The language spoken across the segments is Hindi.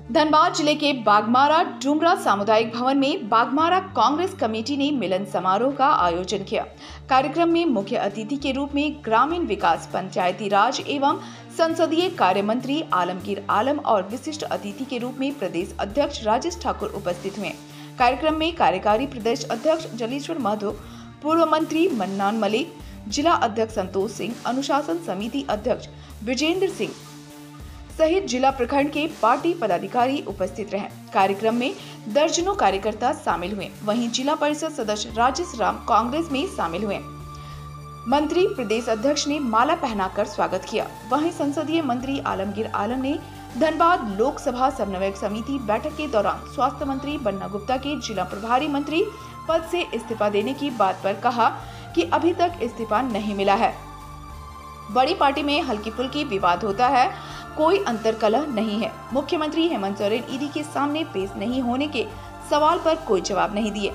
धनबाद जिले के बागमारा डुमरा सामुदायिक भवन में बागमारा कांग्रेस कमेटी ने मिलन समारोह का आयोजन किया। कार्यक्रम में मुख्य अतिथि के रूप में ग्रामीण विकास, पंचायती राज एवं संसदीय कार्य मंत्री आलमगीर आलम और विशिष्ट अतिथि के रूप में प्रदेश अध्यक्ष राजेश ठाकुर उपस्थित हुए। कार्यक्रम में कार्यकारी प्रदेश अध्यक्ष जलेश्वर महतो, पूर्व मंत्री मन्नान मलिक, जिला अध्यक्ष संतोष सिंह, अनुशासन समिति अध्यक्ष विजेंद्र सिंह सहित जिला प्रखंड के पार्टी पदाधिकारी उपस्थित रहे। कार्यक्रम में दर्जनों कार्यकर्ता शामिल हुए। वहीं जिला परिषद सदस्य राजेश राम कांग्रेस में शामिल हुए। मंत्री प्रदेश अध्यक्ष ने माला पहनाकर स्वागत किया। वहीं संसदीय मंत्री आलमगीर आलम ने धनबाद लोकसभा समन्वयक समिति बैठक के दौरान स्वास्थ्य मंत्री बन्ना गुप्ता के जिला प्रभारी मंत्री पद से इस्तीफा देने की बात पर कहा कि अभी तक इस्तीफा नहीं मिला है। बड़ी पार्टी में हल्की फुल्की विवाद होता है, कोई अंतर्कलह नहीं है। मुख्यमंत्री हेमंत सोरेन ईडी के सामने पेश नहीं होने के सवाल पर कोई जवाब नहीं दिए।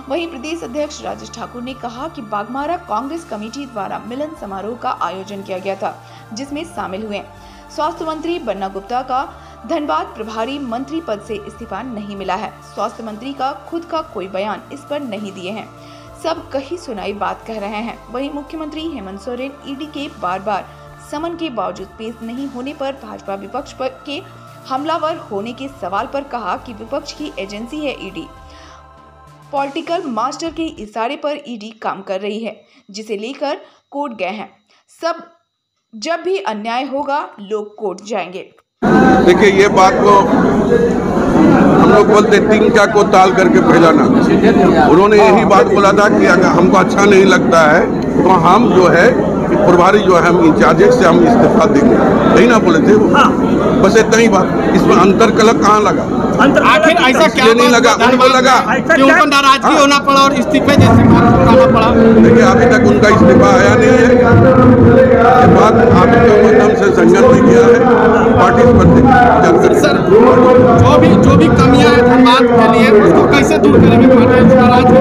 वहीं प्रदेश अध्यक्ष राजेश ठाकुर ने कहा कि बागमारा कांग्रेस कमेटी द्वारा मिलन समारोह का आयोजन किया गया था, जिसमें शामिल हुए। स्वास्थ्य मंत्री बन्ना गुप्ता का धनबाद प्रभारी मंत्री पद से इस्तीफा नहीं मिला है। स्वास्थ्य मंत्री का खुद का कोई बयान इस पर नहीं दिए हैं, सब कही सुनाई बात कह रहे हैं। वहीं मुख्यमंत्री हेमंत सोरेन ईडी के बार बार समन के बावजूद पेश नहीं होने पर भाजपा विपक्ष के हमलावर होने के सवाल पर कहा कि विपक्ष की एजेंसी है ईडी, पॉलिटिकल मास्टर के इशारे पर ईडी काम कर रही है, जिसे लेकर कोर्ट गए हैं। सब जब भी अन्याय होगा लोग कोर्ट जाएंगे। देखिए, ये बात को हम लोग बोलते तिनका को ताल करके फैलाना। उन्होंने यही बात बोला था कि अगर हमको अच्छा नहीं लगता है तो हम जो है प्रभारी जो है हम इंचार्ज से हम इस्तीफा देंगे, यही ना बोले थे वो। बस इतना ही बात। इसमें अंतर्कलह कहाँ लगा? आखिर ऐसा क्या नहीं लगा? उनको लगा कि उनको नाराजगी होना पड़ा और इस्तीफे जैसे करना पड़ा। देखिए, अभी तक उनका इस्तीफा आया नहीं है। ये बात अभी तक माध्यम से संज्ञान नहीं किया है पार्टी पर। सर, जो भी कमियां हैं धनबाद के लिए उसको कैसे दूर करेंगे?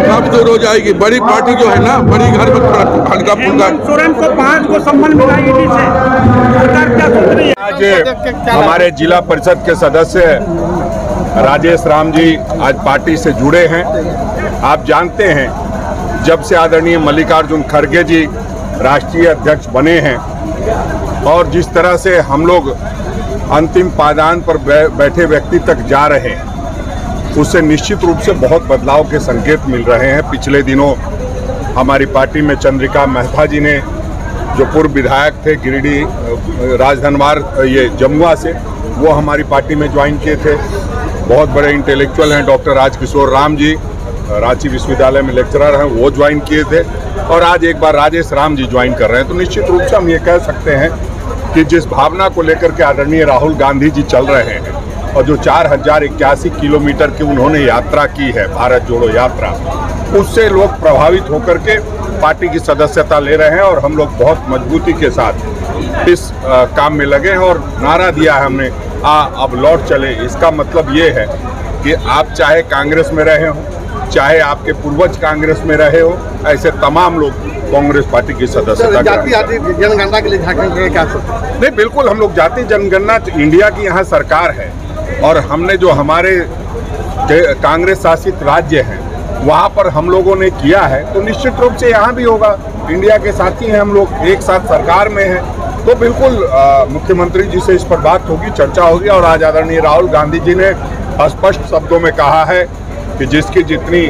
अब दूर हो जाएगी। बड़ी पार्टी जो है ना, बड़ी घर में थोड़ा हल्का फुल्का। सोरेन को 5 को सम्मान मिला ईडी से, सरकार क्या सोच रही है? आज हमारे जिला परिषद के सदस्य राजेश राम जी आज पार्टी से जुड़े हैं। आप जानते हैं, जब से आदरणीय मल्लिकार्जुन खड़गे जी राष्ट्रीय अध्यक्ष बने हैं और जिस तरह से हम लोग अंतिम पायदान पर बैठे व्यक्ति तक जा रहे हैं, उससे निश्चित रूप से बहुत बदलाव के संकेत मिल रहे हैं। पिछले दिनों हमारी पार्टी में चंद्रिका मेहता जी ने, जो पूर्व विधायक थे गिरिडीह राजधनवार ये जमुआ से, वो हमारी पार्टी में ज्वाइन किए थे। बहुत बड़े इंटेलेक्चुअल हैं डॉक्टर राजकिशोर राम जी, रांची विश्वविद्यालय में लेक्चरर हैं, वो ज्वाइन किए थे। और आज एक बार राजेश राम जी ज्वाइन कर रहे हैं। तो निश्चित रूप से हम ये कह सकते हैं कि जिस भावना को लेकर के आदरणीय राहुल गांधी जी चल रहे हैं और जो 4081 किलोमीटर की उन्होंने यात्रा की है, भारत जोड़ो यात्रा, उससे लोग प्रभावित होकर के पार्टी की सदस्यता ले रहे हैं। और हम लोग बहुत मजबूती के साथ इस काम में लगे हैं और नारा दिया है हमने, अब लौट चले। इसका मतलब ये है कि आप चाहे कांग्रेस में रहे हो, चाहे आपके पूर्वज कांग्रेस में रहे हो, ऐसे तमाम लोग कांग्रेस पार्टी की सदस्यता जनगणना के लिए झारखंड क्या सोचते? नहीं, बिल्कुल हम लोग जाति जनगणना, इंडिया की यहाँ सरकार है और हमने जो हमारे कांग्रेस शासित राज्य हैं वहाँ पर हम लोगों ने किया है, तो निश्चित रूप से यहाँ भी होगा। इंडिया के साथी हैं हम लोग, एक साथ सरकार में हैं, तो बिल्कुल मुख्यमंत्री जी से इस पर बात होगी, चर्चा होगी। और आज आदरणीय राहुल गांधी जी ने स्पष्ट शब्दों में कहा है कि जिसकी जितनी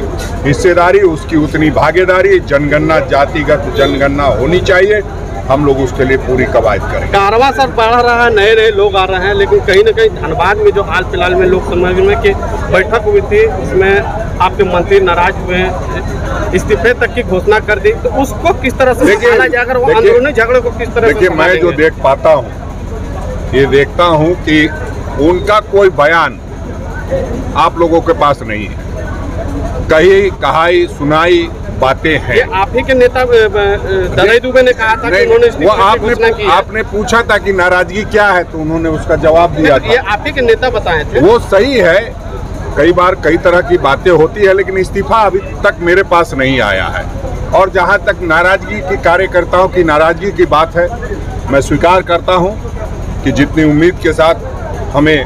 हिस्सेदारी उसकी उतनी भागीदारी, जनगणना जातिगत जनगणना होनी चाहिए। हम लोग उसके लिए पूरी कवायद करें। कारवां सर बढ़ रहा है, नए नए लोग आ रहे हैं, लेकिन कहीं न कहीं धनबाद में जो हाल फिलहाल में लोक समन्वय की बैठक हुई थी, उसमें आपके मंत्री नाराज हुए, इस्तीफे तक की घोषणा कर दी, तो उसको किस तरह से संभाला जाएगा? वो अंदरूनी झगड़े को किस तरह से? देखिए, मैं जो देख पाता हूँ, ये देखता हूँ कि उनका कोई बयान आप लोगों के पास नहीं है। कही कहाई सुनाई बातें हैं। ये आप ही के नेता दलाई दुबे ने कहा था कि उन्होंने वो आपने पूछा था कि नाराजगी क्या है, तो उन्होंने उसका जवाब दिया था। ये आप ही के नेता बताए थे। वो सही है, कई बार कई तरह की बातें होती है, लेकिन इस्तीफा अभी तक मेरे पास नहीं आया है। और जहां तक नाराजगी की, कार्यकर्ताओं की नाराजगी की बात है, मैं स्वीकार करता हूं कि जितनी उम्मीद के साथ हमें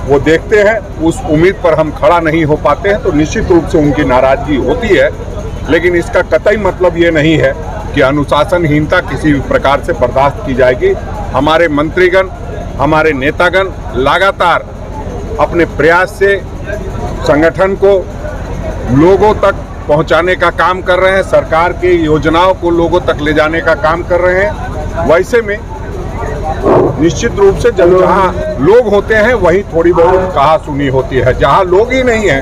वो देखते हैं, उस उम्मीद पर हम खड़ा नहीं हो पाते हैं तो निश्चित रूप से उनकी नाराजगी होती है। लेकिन इसका कतई मतलब ये नहीं है कि अनुशासनहीनता किसी भी प्रकार से बर्दाश्त की जाएगी। हमारे मंत्रीगण, हमारे नेतागण लगातार अपने प्रयास से संगठन को लोगों तक पहुंचाने का काम कर रहे हैं, सरकार की योजनाओं को लोगों तक ले जाने का काम कर रहे हैं। वैसे में निश्चित रूप से जहाँ लोग होते हैं वहीं थोड़ी बहुत कहा सुनी होती है। जहाँ लोग ही नहीं है,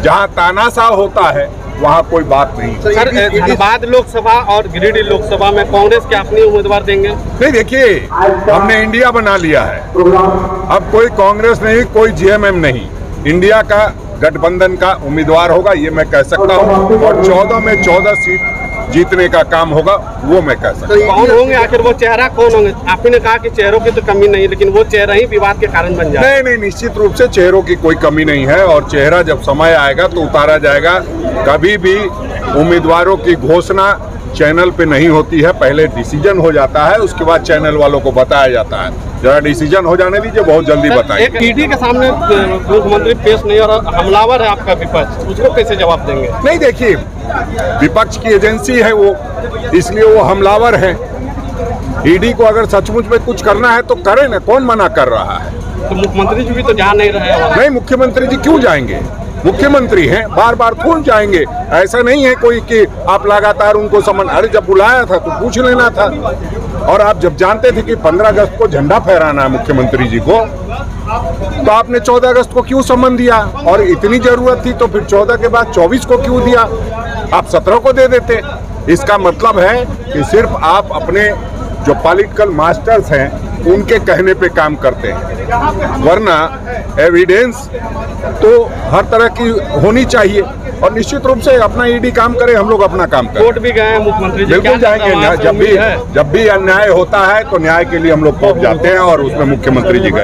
जहाँ तानाशाह होता है, वहाँ कोई बात नहीं। सर, धनबाद लोकसभा और गिरिडीह लोकसभा में कांग्रेस के अपने उम्मीदवार देंगे? नहीं, देखिए, हमने इंडिया बना लिया है। अब कोई कांग्रेस नहीं, कोई जीएमएम नहीं, इंडिया का गठबंधन का उम्मीदवार होगा, ये मैं कह सकता हूँ। और 14 में 14 सीट जीतने का काम होगा, वो मैं कह सकता हूँ। कौन होंगे आखिर, वो चेहरा कौन होंगे? आपने कहा कि चेहरों की तो कमी नहीं, लेकिन वो चेहरा ही विवाद के कारण बन जाए। नहीं, निश्चित रूप से चेहरों की कोई कमी नहीं है और चेहरा जब समय आएगा तो उतारा जाएगा। कभी भी उम्मीदवारों की घोषणा चैनल पे नहीं होती है, पहले डिसीजन हो जाता है, उसके बाद चैनल वालों को बताया जाता है। जरा डिसीजन हो जाने दीजिए, बहुत जल्दी बताइए। एक ईडी के सामने मुख्यमंत्री पेश नहीं और हमलावर है आपका विपक्ष, उसको कैसे जवाब देंगे? नहीं, देखिए, विपक्ष की एजेंसी है वो, इसलिए वो हमलावर है। ईडी को अगर सचमुच में कुछ करना है तो करे ना, कौन मना कर रहा है? तो मुख्यमंत्री जी भी तो जा नहीं रहे हैं। नहीं, मुख्यमंत्री जी क्यों जाएंगे? मुख्यमंत्री हैं, बार बार कौन जाएंगे? ऐसा नहीं है कोई कि आप लगातार उनको समन, अरे जब बुलाया था तो पूछ लेना था। और आप जब जानते थे कि 15 अगस्त को झंडा फहराना है मुख्यमंत्री जी को, तो आपने 14 अगस्त को क्यों समन दिया? और इतनी जरूरत थी तो फिर 14 के बाद 24 को क्यों दिया? आप 17 को दे देते। इसका मतलब है कि सिर्फ आप अपने जो पॉलिटिकल मास्टर्स हैं उनके कहने पे काम करते हैं, वरना एविडेंस तो हर तरह की होनी चाहिए। और निश्चित रूप से अपना ईडी काम करे, हम लोग अपना काम करें। कोर्ट भी गए हैं मुख्यमंत्री जी? बिल्कुल जाएंगे, जब भी अन्याय होता है तो न्याय के लिए हम लोग पहुंच जाते हैं और उसमें मुख्यमंत्री जी गए।